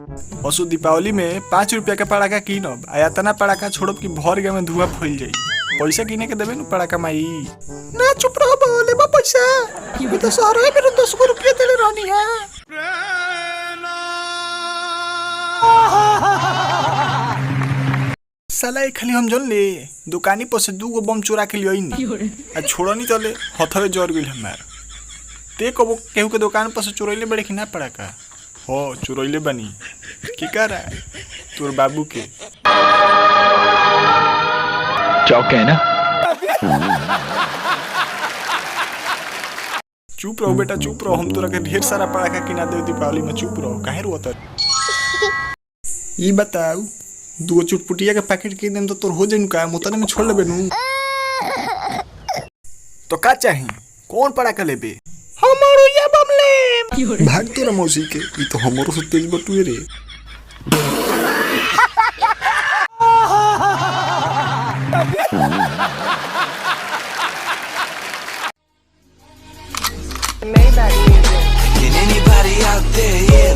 असु दीपावली में 5 रुपया के पड़ाका कीनब आ इतना पड़ाका छोड़ब कि भर गया में धुआं फैल जाई। पैसा किने के देबे न पड़ाका माई। ना चुप रहो बोले बा पैसा ये तो सारे मेरे 10 रुपया देले रहनी है। साला एक खाली हम जन ले दुकानी पर से 2 बम चोरा के लियोई नी आ छोड़नी तले हथवे जर गेल हमार। ते कबो केहू के दुकान पर से चोरैले बड़े कि ना पड़ाका हो चोरैले बनी की करा तोर बाबू के चौक है ना। चुप रहो बेटा चुप रहो, हम तोरा के ढेर सारा पड़ाका किना दे दीपावली में। चुप रहो काहे रोत। ई बताऊ 2 चुटपुटिया के पैकेट के देम तो तोर हो जाइन का मोतने में छोड़ लेबे नु। तो का चाही कौन पड़ाका लेबे? हमारो ये बमले भाग तोरा मौसी के ई तो हमरो से तेज बटुए रे। Can anybody out there, yeah?